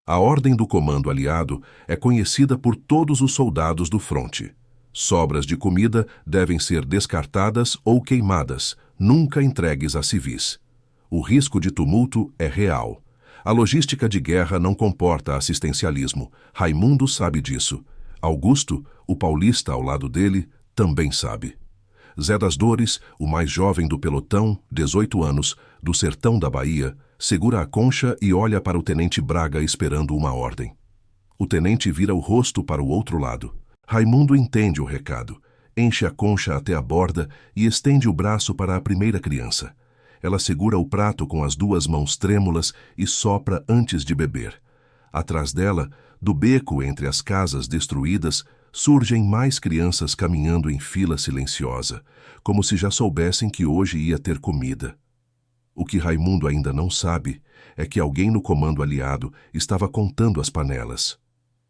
A ordem do comando aliado é conhecida por todos os soldados do fronte. Sobras de comida devem ser descartadas ou queimadas, nunca entregues a civis. O risco de tumulto é real. A logística de guerra não comporta assistencialismo. Raimundo sabe disso. Augusto, o paulista ao lado dele, também sabe. Zé das Dores, o mais jovem do pelotão, 18 anos, do sertão da Bahia, segura a concha e olha para o tenente Braga esperando uma ordem. O tenente vira o rosto para o outro lado. Raimundo entende o recado, enche a concha até a borda e estende o braço para a primeira criança. Ela segura o prato com as duas mãos trêmulas e sopra antes de beber. Atrás dela, do beco entre as casas destruídas, surgem mais crianças caminhando em fila silenciosa, como se já soubessem que hoje ia ter comida. O que Raimundo ainda não sabe é que alguém no comando aliado estava contando as panelas,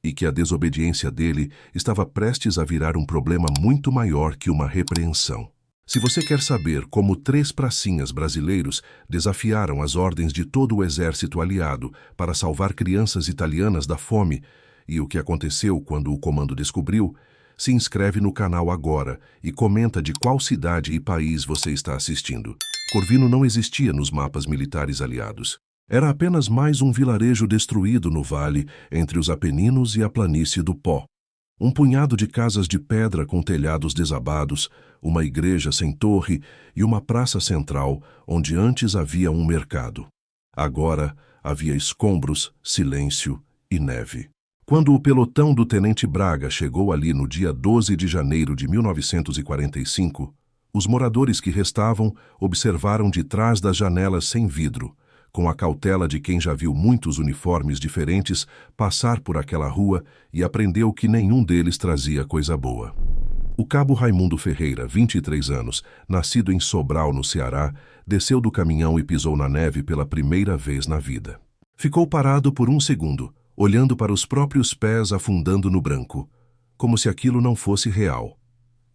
e que a desobediência dele estava prestes a virar um problema muito maior que uma repreensão. Se você quer saber como 3 pracinhas brasileiros desafiaram as ordens de todo o exército aliado para salvar crianças italianas da fome e o que aconteceu quando o comando descobriu, se inscreve no canal agora e comenta de qual cidade e país você está assistindo. Corvino não existia nos mapas militares aliados. Era apenas mais um vilarejo destruído no vale entre os Apeninos e a planície do Pó. Um punhado de casas de pedra com telhados desabados, uma igreja sem torre e uma praça central onde antes havia um mercado. Agora havia escombros, silêncio e neve. Quando o pelotão do tenente Braga chegou ali no dia 12 de janeiro de 1945, os moradores que restavam observaram de trás das janelas sem vidro, com a cautela de quem já viu muitos uniformes diferentes passar por aquela rua e aprendeu que nenhum deles trazia coisa boa. O cabo Raimundo Ferreira, 23 anos, nascido em Sobral, no Ceará, desceu do caminhão e pisou na neve pela primeira vez na vida. Ficou parado por um segundo, olhando para os próprios pés afundando no branco, como se aquilo não fosse real.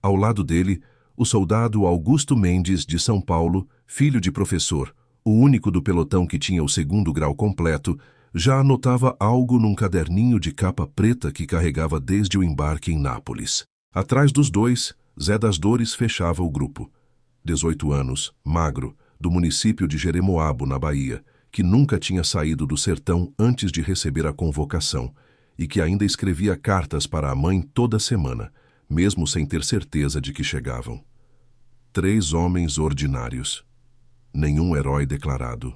Ao lado dele, o soldado Augusto Mendes, de São Paulo, filho de professor, o único do pelotão que tinha o 2º grau completo, já anotava algo num caderninho de capa preta que carregava desde o embarque em Nápoles. Atrás dos dois, Zé das Dores fechava o grupo. 18 anos, magro, do município de Jeremoabo, na Bahia, que nunca tinha saído do sertão antes de receber a convocação e que ainda escrevia cartas para a mãe toda semana, mesmo sem ter certeza de que chegavam. 3 homens ordinários. Nenhum herói declarado.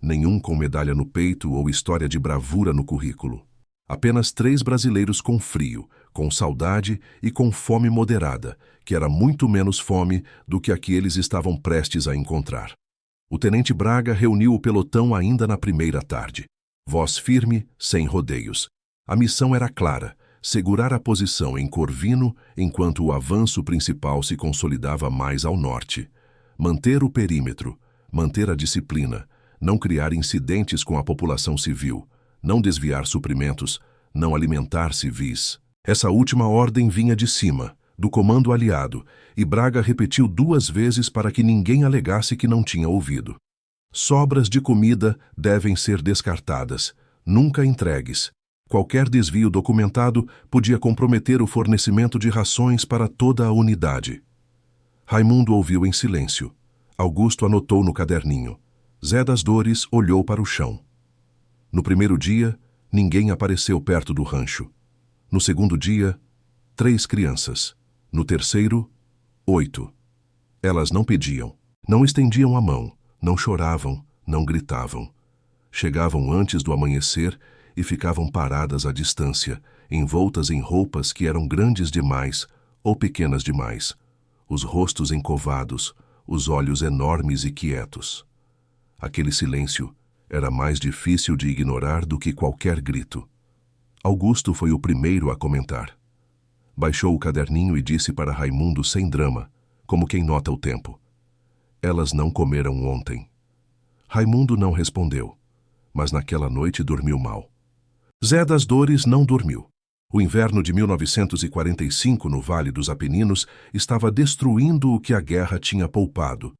Nenhum com medalha no peito ou história de bravura no currículo. Apenas 3 brasileiros com frio, com saudade e com fome moderada, que era muito menos fome do que a que eles estavam prestes a encontrar. O tenente Braga reuniu o pelotão ainda na primeira tarde. Voz firme, sem rodeios. A missão era clara: segurar a posição em Corvino enquanto o avanço principal se consolidava mais ao norte. Manter o perímetro, manter a disciplina, não criar incidentes com a população civil, não desviar suprimentos, não alimentar civis. Essa última ordem vinha de cima, do comando aliado, e Braga repetiu 2 vezes para que ninguém alegasse que não tinha ouvido. Sobras de comida devem ser descartadas, nunca entregues. Qualquer desvio documentado podia comprometer o fornecimento de rações para toda a unidade. Raimundo ouviu em silêncio. Augusto anotou no caderninho. Zé das Dores olhou para o chão. No primeiro dia, ninguém apareceu perto do rancho. No segundo dia, 3 crianças. No terceiro, 8. Elas não pediam, não estendiam a mão, não choravam, não gritavam. Chegavam antes do amanhecer e ficavam paradas à distância, envoltas em roupas que eram grandes demais ou pequenas demais, os rostos encovados, os olhos enormes e quietos. Aquele silêncio era mais difícil de ignorar do que qualquer grito. Augusto foi o primeiro a comentar. Baixou o caderninho e disse para Raimundo sem drama, como quem nota o tempo: elas não comeram ontem. Raimundo não respondeu, mas naquela noite dormiu mal. Zé das Dores não dormiu. O inverno de 1945 no Vale dos Apeninos estava destruindo o que a guerra tinha poupado.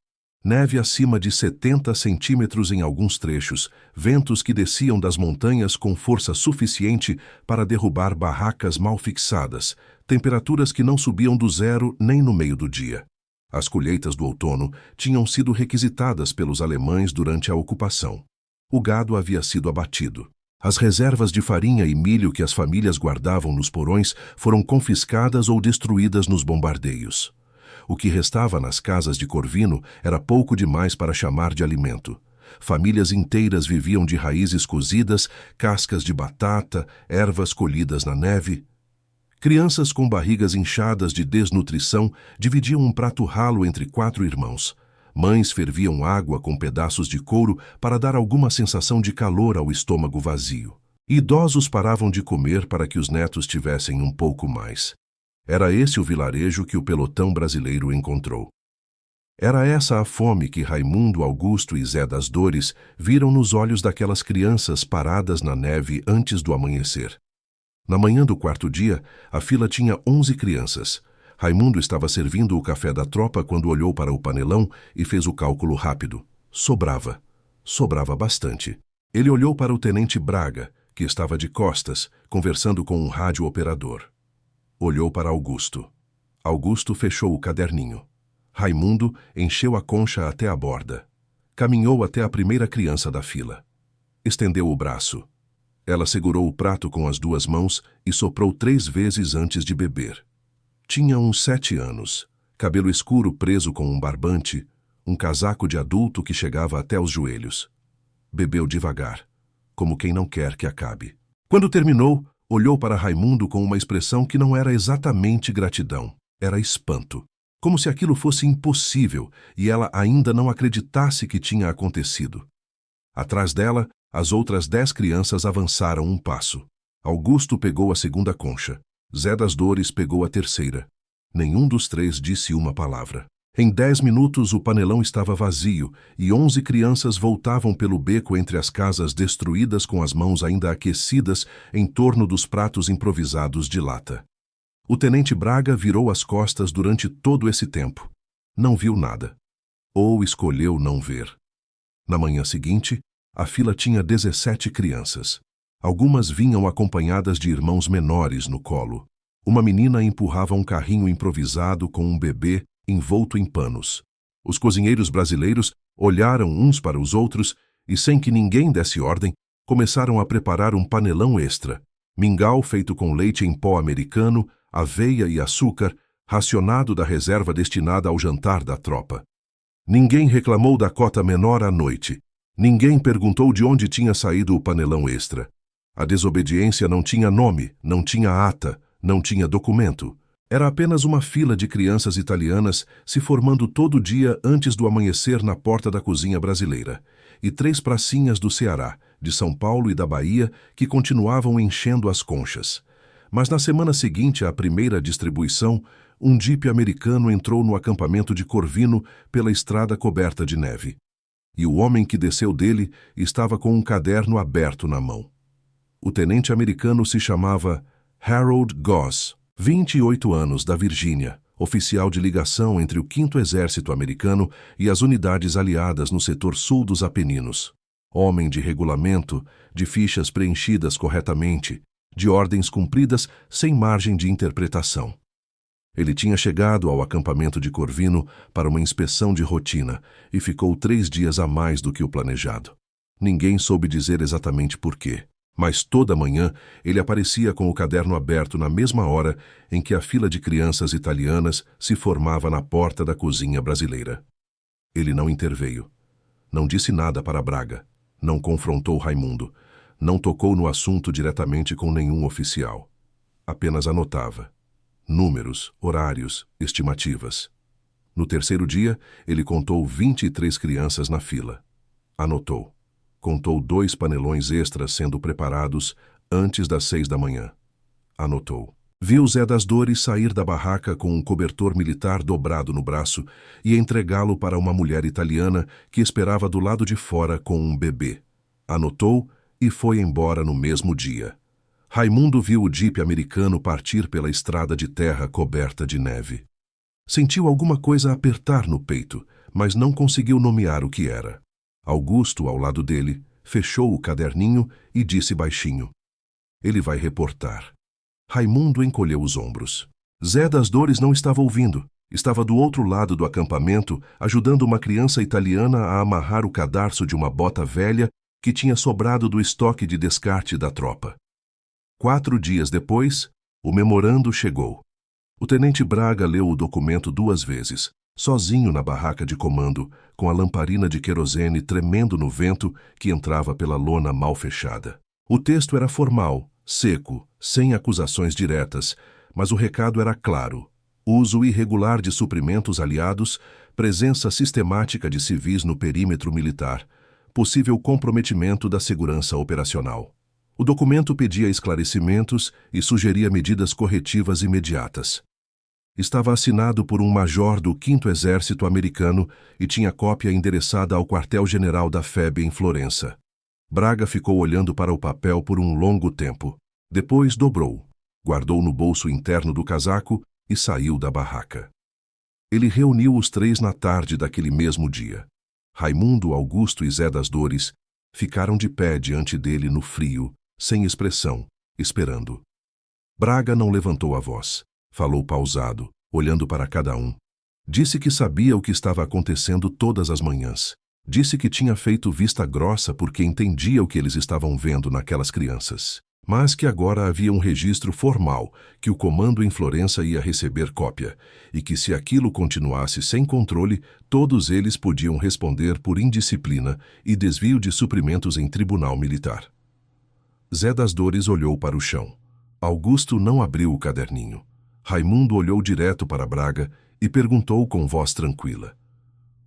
Neve acima de 70 centímetros em alguns trechos, ventos que desciam das montanhas com força suficiente para derrubar barracas mal fixadas, temperaturas que não subiam do zero nem no meio do dia. As colheitas do outono tinham sido requisitadas pelos alemães durante a ocupação. O gado havia sido abatido. As reservas de farinha e milho que as famílias guardavam nos porões foram confiscadas ou destruídas nos bombardeios. O que restava nas casas de Corvino era pouco demais para chamar de alimento. Famílias inteiras viviam de raízes cozidas, cascas de batata, ervas colhidas na neve. Crianças com barrigas inchadas de desnutrição dividiam um prato ralo entre 4 irmãos. Mães ferviam água com pedaços de couro para dar alguma sensação de calor ao estômago vazio. Idosos paravam de comer para que os netos tivessem um pouco mais. Era esse o vilarejo que o pelotão brasileiro encontrou. Era essa a fome que Raimundo, Augusto e Zé das Dores viram nos olhos daquelas crianças paradas na neve antes do amanhecer. Na manhã do 4º dia, a fila tinha 11 crianças. Raimundo estava servindo o café da tropa quando olhou para o panelão e fez o cálculo rápido. Sobrava. Sobrava bastante. Ele olhou para o tenente Braga, que estava de costas, conversando com um rádio-operador. Olhou para Augusto. Augusto fechou o caderninho. Raimundo encheu a concha até a borda. Caminhou até a primeira criança da fila. Estendeu o braço. Ela segurou o prato com as 2 mãos e soprou 3 vezes antes de beber. Tinha uns 7 anos, cabelo escuro preso com um barbante, um casaco de adulto que chegava até os joelhos. Bebeu devagar, como quem não quer que acabe. Quando terminou, olhou para Raimundo com uma expressão que não era exatamente gratidão, era espanto. Como se aquilo fosse impossível e ela ainda não acreditasse que tinha acontecido. Atrás dela, as outras 10 crianças avançaram um passo. Augusto pegou a segunda concha. Zé das Dores pegou a terceira. Nenhum dos 3 disse uma palavra. Em 10 minutos o panelão estava vazio e 11 crianças voltavam pelo beco entre as casas destruídas com as mãos ainda aquecidas em torno dos pratos improvisados de lata. O tenente Braga virou as costas durante todo esse tempo. Não viu nada. Ou escolheu não ver. Na manhã seguinte, a fila tinha 17 crianças. Algumas vinham acompanhadas de irmãos menores no colo. Uma menina empurrava um carrinho improvisado com um bebê envolto em panos. Os cozinheiros brasileiros olharam uns para os outros e, sem que ninguém desse ordem, começaram a preparar um panelão extra. Mingau feito com leite em pó americano, aveia e açúcar, racionado da reserva destinada ao jantar da tropa. Ninguém reclamou da cota menor à noite. Ninguém perguntou de onde tinha saído o panelão extra. A desobediência não tinha nome, não tinha ata, não tinha documento. Era apenas uma fila de crianças italianas se formando todo dia antes do amanhecer na porta da cozinha brasileira, e 3 pracinhas do Ceará, de São Paulo e da Bahia que continuavam enchendo as conchas. Mas na semana seguinte à primeira distribuição, um jipe americano entrou no acampamento de Corvino pela estrada coberta de neve. E o homem que desceu dele estava com um caderno aberto na mão. O tenente americano se chamava Harold Goss, 28 anos, da Virgínia, oficial de ligação entre o 5º Exército Americano e as unidades aliadas no setor sul dos Apeninos. Homem de regulamento, de fichas preenchidas corretamente, de ordens cumpridas sem margem de interpretação. Ele tinha chegado ao acampamento de Corvino para uma inspeção de rotina e ficou 3 dias a mais do que o planejado. Ninguém soube dizer exatamente por quê, mas toda manhã ele aparecia com o caderno aberto na mesma hora em que a fila de crianças italianas se formava na porta da cozinha brasileira. Ele não interveio. Não disse nada para Braga. Não confrontou Raimundo. Não tocou no assunto diretamente com nenhum oficial. Apenas anotava. Números, horários, estimativas. No 3º dia, ele contou 23 crianças na fila. Anotou. Contou 2 panelões extras sendo preparados antes das 6 da manhã. Anotou. Viu Zé das Dores sair da barraca com um cobertor militar dobrado no braço e entregá-lo para uma mulher italiana que esperava do lado de fora com um bebê. Anotou e foi embora no mesmo dia. Raimundo viu o jipe americano partir pela estrada de terra coberta de neve. Sentiu alguma coisa apertar no peito, mas não conseguiu nomear o que era. Augusto, ao lado dele, fechou o caderninho e disse baixinho: "Ele vai reportar." Raimundo encolheu os ombros. Zé das Dores não estava ouvindo. Estava do outro lado do acampamento, ajudando uma criança italiana a amarrar o cadarço de uma bota velha que tinha sobrado do estoque de descarte da tropa. 4 dias depois, o memorando chegou. O tenente Braga leu o documento 2 vezes, sozinho na barraca de comando, com a lamparina de querosene tremendo no vento que entrava pela lona mal fechada. O texto era formal, seco, sem acusações diretas, mas o recado era claro: uso irregular de suprimentos aliados, presença sistemática de civis no perímetro militar, possível comprometimento da segurança operacional. O documento pedia esclarecimentos e sugeria medidas corretivas imediatas. Estava assinado por um major do 5º Exército Americano e tinha cópia endereçada ao quartel-general da FEB em Florença. Braga ficou olhando para o papel por um longo tempo. Depois dobrou, guardou no bolso interno do casaco e saiu da barraca. Ele reuniu os 3 na tarde daquele mesmo dia. Raimundo, Augusto e Zé das Dores ficaram de pé diante dele no frio, sem expressão, esperando. Braga não levantou a voz. Falou pausado, olhando para cada um. Disse que sabia o que estava acontecendo todas as manhãs. Disse que tinha feito vista grossa porque entendia o que eles estavam vendo naquelas crianças. Mas que agora havia um registro formal, que o comando em Florença ia receber cópia, e que se aquilo continuasse sem controle, todos eles podiam responder por indisciplina e desvio de suprimentos em tribunal militar. Zé das Dores olhou para o chão. Augusto não abriu o caderninho. Raimundo olhou direto para Braga e perguntou com voz tranquila: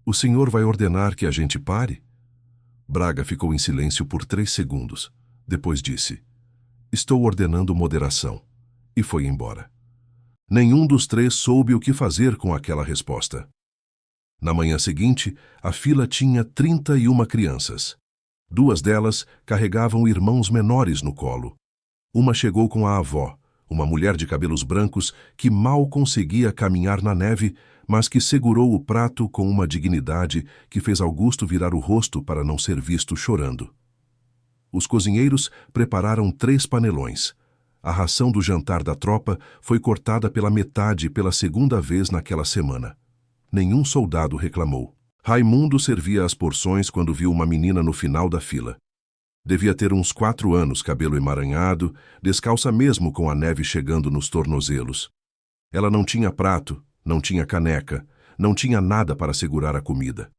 "O senhor vai ordenar que a gente pare?" Braga ficou em silêncio por 3 segundos. Depois disse: "Estou ordenando moderação." E foi embora. Nenhum dos 3 soube o que fazer com aquela resposta. Na manhã seguinte, a fila tinha 31 crianças. 2 delas carregavam irmãos menores no colo. Uma chegou com a avó, uma mulher de cabelos brancos que mal conseguia caminhar na neve, mas que segurou o prato com uma dignidade que fez Augusto virar o rosto para não ser visto chorando. Os cozinheiros prepararam 3 panelões. A ração do jantar da tropa foi cortada pela metade pela 2ª vez naquela semana. Nenhum soldado reclamou. Raimundo servia as porções quando viu uma menina no final da fila. Devia ter uns 4 anos, cabelo emaranhado, descalça mesmo com a neve chegando nos tornozelos. Ela não tinha prato, não tinha caneca, não tinha nada para segurar a comida.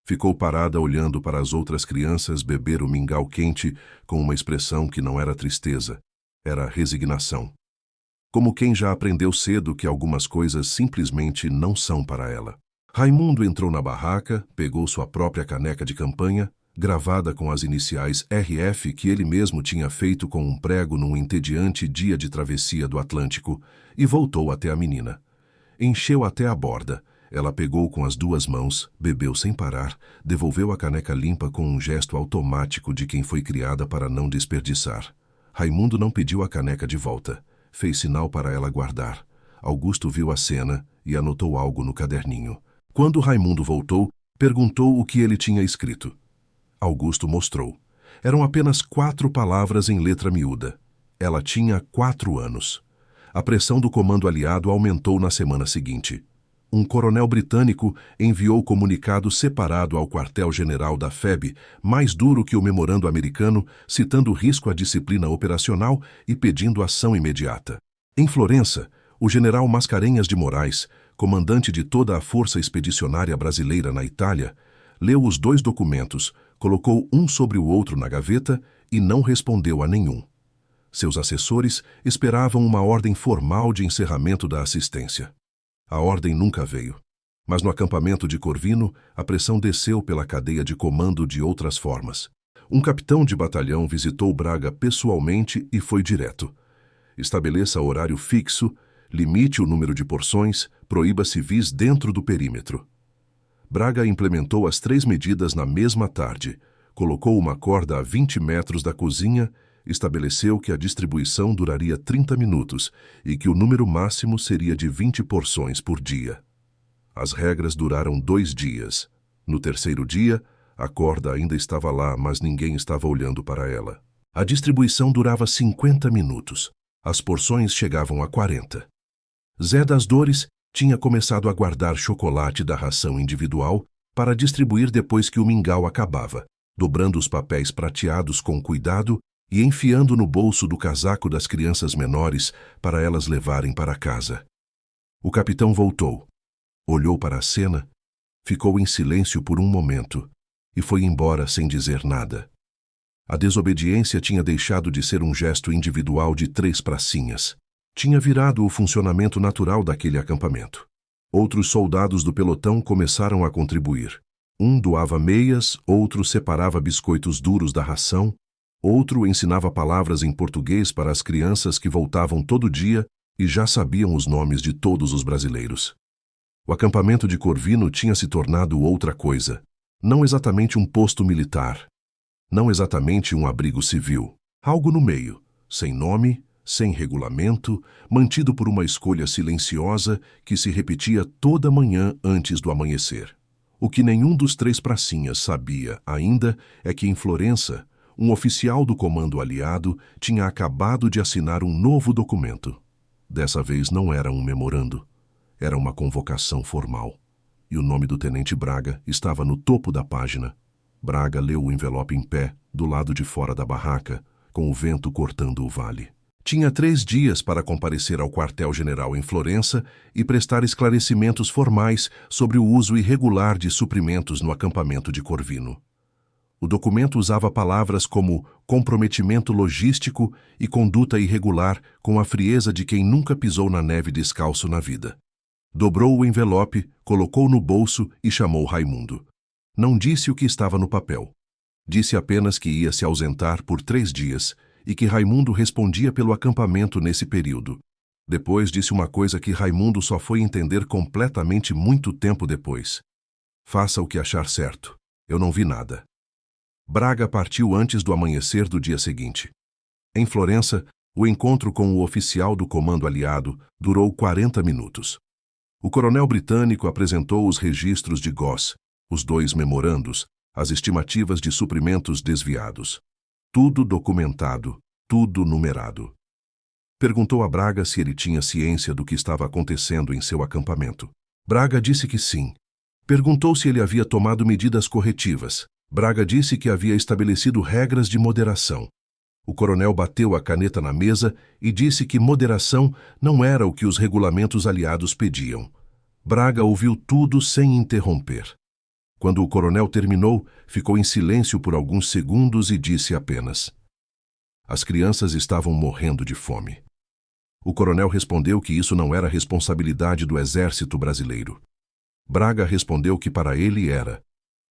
Ficou parada olhando para as outras crianças beber o mingau quente com uma expressão que não era tristeza, era resignação. Como quem já aprendeu cedo que algumas coisas simplesmente não são para ela. Raimundo entrou na barraca, pegou sua própria caneca de campanha, gravada com as iniciais RF que ele mesmo tinha feito com um prego num entediante dia de travessia do Atlântico, e voltou até a menina. Encheu até a borda. Ela pegou com as 2 mãos, bebeu sem parar, devolveu a caneca limpa com um gesto automático de quem foi criada para não desperdiçar. Raimundo não pediu a caneca de volta. Fez sinal para ela guardar. Augusto viu a cena e anotou algo no caderninho. Quando Raimundo voltou, perguntou o que ele tinha escrito. Augusto mostrou. Eram apenas 4 palavras em letra miúda. Ela tinha 4 anos. A pressão do comando aliado aumentou na semana seguinte. Um coronel britânico enviou comunicado separado ao quartel-general da FEB, mais duro que o memorando americano, citando risco à disciplina operacional e pedindo ação imediata. Em Florença, o general Mascarenhas de Moraes, comandante de toda a Força Expedicionária Brasileira na Itália, leu os 2 documentos, colocou um sobre o outro na gaveta e não respondeu a nenhum. Seus assessores esperavam uma ordem formal de encerramento da assistência. A ordem nunca veio. Mas no acampamento de Corvino, a pressão desceu pela cadeia de comando de outras formas. Um capitão de batalhão visitou Braga pessoalmente e foi direto. Estabeleça horário fixo, limite o número de porções, proíba civis dentro do perímetro. Braga implementou as 3 medidas na mesma tarde, colocou uma corda a 20 metros da cozinha, estabeleceu que a distribuição duraria 30 minutos e que o número máximo seria de 20 porções por dia. As regras duraram 2 dias. No terceiro dia, a corda ainda estava lá, mas ninguém estava olhando para ela. A distribuição durava 50 minutos. As porções chegavam a 40. Zé das Dores tinha começado a guardar chocolate da ração individual para distribuir depois que o mingau acabava, dobrando os papéis prateados com cuidado e enfiando no bolso do casaco das crianças menores para elas levarem para casa. O capitão voltou, olhou para a cena, ficou em silêncio por um momento e foi embora sem dizer nada. A desobediência tinha deixado de ser um gesto individual de 3 pracinhas. Tinha virado o funcionamento natural daquele acampamento. Outros soldados do pelotão começaram a contribuir. Um doava meias, outro separava biscoitos duros da ração, outro ensinava palavras em português para as crianças que voltavam todo dia e já sabiam os nomes de todos os brasileiros. O acampamento de Corvino tinha se tornado outra coisa. Não exatamente um posto militar. Não exatamente um abrigo civil. Algo no meio, sem nome, sem regulamento, mantido por uma escolha silenciosa que se repetia toda manhã antes do amanhecer. O que nenhum dos 3 pracinhas sabia ainda é que em Florença, um oficial do comando aliado tinha acabado de assinar um novo documento. Dessa vez não era um memorando, era uma convocação formal. E o nome do tenente Braga estava no topo da página. Braga leu o envelope em pé, do lado de fora da barraca, com o vento cortando o vale. Tinha 3 dias para comparecer ao quartel-general em Florença e prestar esclarecimentos formais sobre o uso irregular de suprimentos no acampamento de Corvino. O documento usava palavras como comprometimento logístico e conduta irregular com a frieza de quem nunca pisou na neve descalço na vida. Dobrou o envelope, colocou no bolso e chamou Raimundo. Não disse o que estava no papel. Disse apenas que ia se ausentar por 3 dias e que Raimundo respondia pelo acampamento nesse período. Depois disse uma coisa que Raimundo só foi entender completamente muito tempo depois. Faça o que achar certo. Eu não vi nada. Braga partiu antes do amanhecer do dia seguinte. Em Florença, o encontro com o oficial do comando aliado durou 40 minutos. O coronel britânico apresentou os registros de Goss, os 2 memorandos, as estimativas de suprimentos desviados. Tudo documentado, tudo numerado. Perguntou a Braga se ele tinha ciência do que estava acontecendo em seu acampamento. Braga disse que sim. Perguntou se ele havia tomado medidas corretivas. Braga disse que havia estabelecido regras de moderação. O coronel bateu a caneta na mesa e disse que moderação não era o que os regulamentos aliados pediam. Braga ouviu tudo sem interromper. Quando o coronel terminou, ficou em silêncio por alguns segundos e disse apenas: as crianças estavam morrendo de fome. O coronel respondeu que isso não era responsabilidade do exército brasileiro. Braga respondeu que para ele era.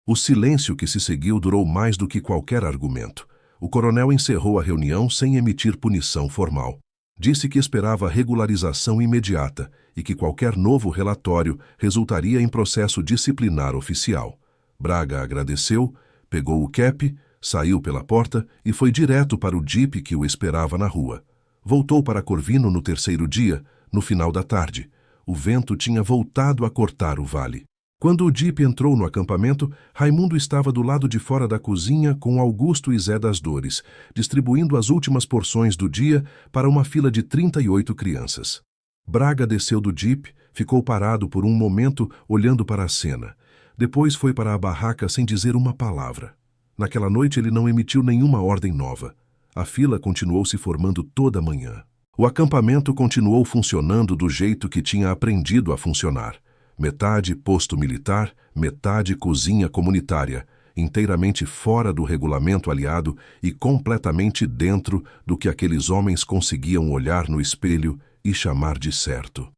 O silêncio que se seguiu durou mais do que qualquer argumento. O coronel encerrou a reunião sem emitir punição formal. Disse que esperava regularização imediata e que qualquer novo relatório resultaria em processo disciplinar oficial. Braga agradeceu, pegou o cap, saiu pela porta e foi direto para o jipe que o esperava na rua. Voltou para Corvino no terceiro dia, no final da tarde. O vento tinha voltado a cortar o vale. Quando o jipe entrou no acampamento, Raimundo estava do lado de fora da cozinha com Augusto e Zé das Dores, distribuindo as últimas porções do dia para uma fila de 38 crianças. Braga desceu do jipe, ficou parado por um momento olhando para a cena. Depois foi para a barraca sem dizer uma palavra. Naquela noite ele não emitiu nenhuma ordem nova. A fila continuou se formando toda a manhã. O acampamento continuou funcionando do jeito que tinha aprendido a funcionar. Metade posto militar, metade cozinha comunitária, inteiramente fora do regulamento aliado e completamente dentro do que aqueles homens conseguiam olhar no espelho e chamar de certo.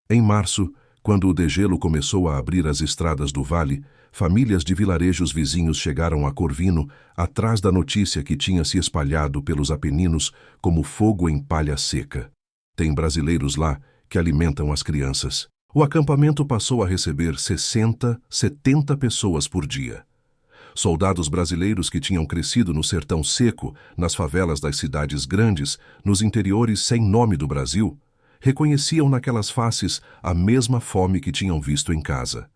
Em março, quando o degelo começou a abrir as estradas do vale, famílias de vilarejos vizinhos chegaram a Corvino atrás da notícia que tinha se espalhado pelos Apeninos como fogo em palha seca. Tem brasileiros lá que alimentam as crianças. O acampamento passou a receber 60, 70 pessoas por dia. Soldados brasileiros que tinham crescido no sertão seco, nas favelas das cidades grandes, nos interiores sem nome do Brasil, Reconheciam naquelas faces a mesma fome que tinham visto em casa.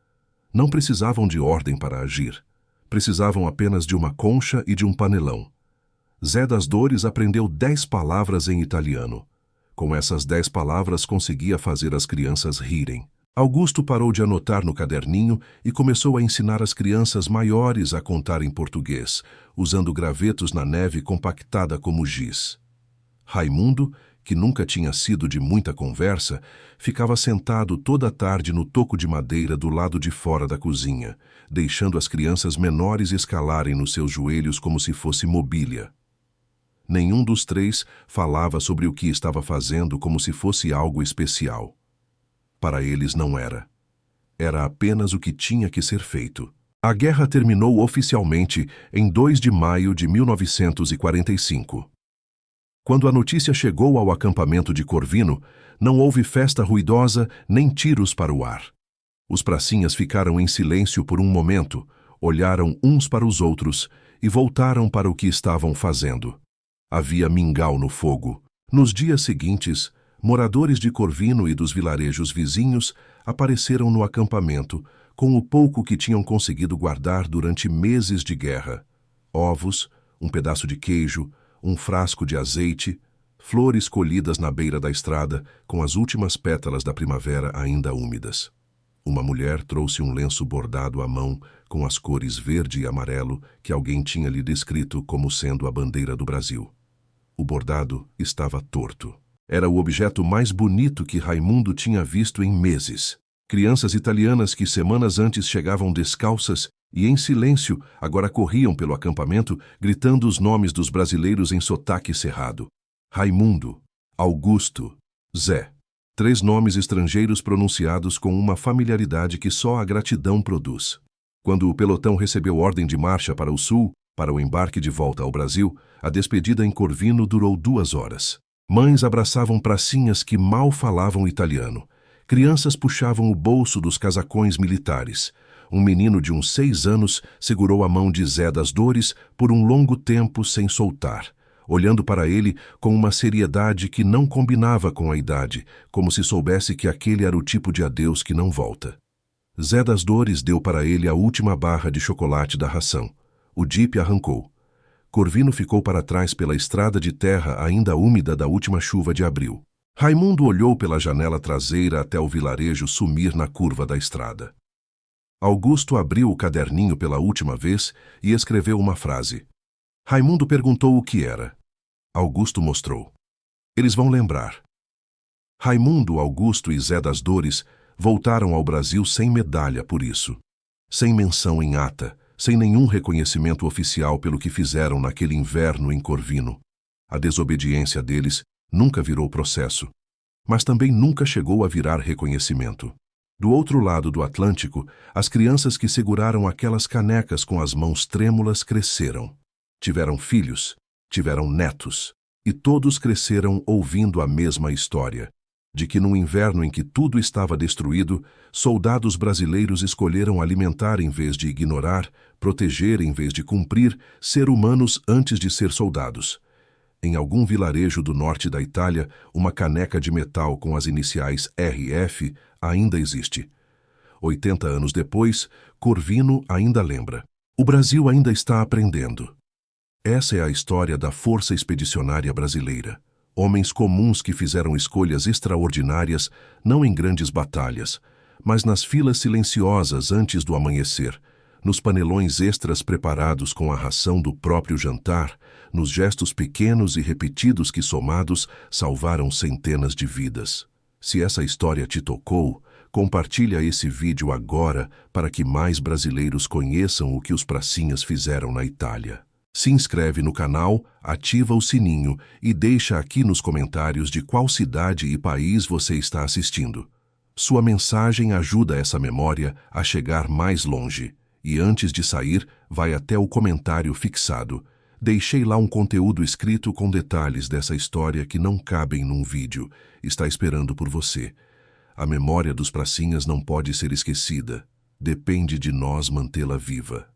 Não precisavam de ordem para agir. Precisavam apenas de uma concha e de um panelão. Zé das Dores aprendeu 10 palavras em italiano. Com essas 10 palavras conseguia fazer as crianças rirem. Augusto parou de anotar no caderninho e começou a ensinar as crianças maiores a contar em português, usando gravetos na neve compactada como giz. Raimundo, que nunca tinha sido de muita conversa, ficava sentado toda a tarde no toco de madeira do lado de fora da cozinha, deixando as crianças menores escalarem nos seus joelhos como se fosse mobília. Nenhum dos 3 falava sobre o que estava fazendo como se fosse algo especial. Para eles não era. Era apenas o que tinha que ser feito. A guerra terminou oficialmente em 2 de maio de 1945. Quando a notícia chegou ao acampamento de Corvino, não houve festa ruidosa nem tiros para o ar. Os pracinhas ficaram em silêncio por um momento, olharam uns para os outros e voltaram para o que estavam fazendo. Havia mingau no fogo. Nos dias seguintes, moradores de Corvino e dos vilarejos vizinhos apareceram no acampamento com o pouco que tinham conseguido guardar durante meses de guerra: ovos, um pedaço de queijo, um frasco de azeite, flores colhidas na beira da estrada com as últimas pétalas da primavera ainda úmidas. Uma mulher trouxe um lenço bordado à mão com as cores verde e amarelo que alguém tinha lhe descrito como sendo a bandeira do Brasil. O bordado estava torto. Era o objeto mais bonito que Raimundo tinha visto em meses. Crianças italianas que semanas antes chegavam descalças e em silêncio agora corriam pelo acampamento gritando os nomes dos brasileiros em sotaque cerrado. Raimundo, Augusto, Zé. 3 nomes estrangeiros pronunciados com uma familiaridade que só a gratidão produz. Quando o pelotão recebeu ordem de marcha para o sul, para o embarque de volta ao Brasil, a despedida em Corvino durou 2 horas. Mães abraçavam pracinhas que mal falavam italiano. Crianças puxavam o bolso dos casacões militares. Um menino de uns 6 anos segurou a mão de Zé das Dores por um longo tempo sem soltar, olhando para ele com uma seriedade que não combinava com a idade, como se soubesse que aquele era o tipo de adeus que não volta. Zé das Dores deu para ele a última barra de chocolate da ração. O jipe arrancou. Corvino ficou para trás pela estrada de terra ainda úmida da última chuva de abril. Raimundo olhou pela janela traseira até o vilarejo sumir na curva da estrada. Augusto abriu o caderninho pela última vez e escreveu uma frase. Raimundo perguntou o que era. Augusto mostrou. Eles vão lembrar. Raimundo, Augusto e Zé das Dores voltaram ao Brasil sem medalha por isso. Sem menção em ata, sem nenhum reconhecimento oficial pelo que fizeram naquele inverno em Corvino. A desobediência deles nunca virou processo, mas também nunca chegou a virar reconhecimento. Do outro lado do Atlântico, as crianças que seguraram aquelas canecas com as mãos trêmulas cresceram. Tiveram filhos, tiveram netos, e todos cresceram ouvindo a mesma história, de que no inverno em que tudo estava destruído, soldados brasileiros escolheram alimentar em vez de ignorar, proteger em vez de cumprir, ser humanos antes de ser soldados. Em algum vilarejo do norte da Itália, uma caneca de metal com as iniciais RF ainda existe. 80 anos depois, Corvino ainda lembra. O Brasil ainda está aprendendo. Essa é a história da Força Expedicionária Brasileira. Homens comuns que fizeram escolhas extraordinárias, não em grandes batalhas, mas nas filas silenciosas antes do amanhecer, nos panelões extras preparados com a ração do próprio jantar, nos gestos pequenos e repetidos que, somados, salvaram centenas de vidas. Se essa história te tocou, compartilha esse vídeo agora para que mais brasileiros conheçam o que os pracinhas fizeram na Itália. Se inscreve no canal, ativa o sininho e deixa aqui nos comentários de qual cidade e país você está assistindo. Sua mensagem ajuda essa memória a chegar mais longe. E antes de sair, vai até o comentário fixado. Deixei lá um conteúdo escrito com detalhes dessa história que não cabem num vídeo. Está esperando por você. A memória dos pracinhas não pode ser esquecida. Depende de nós mantê-la viva.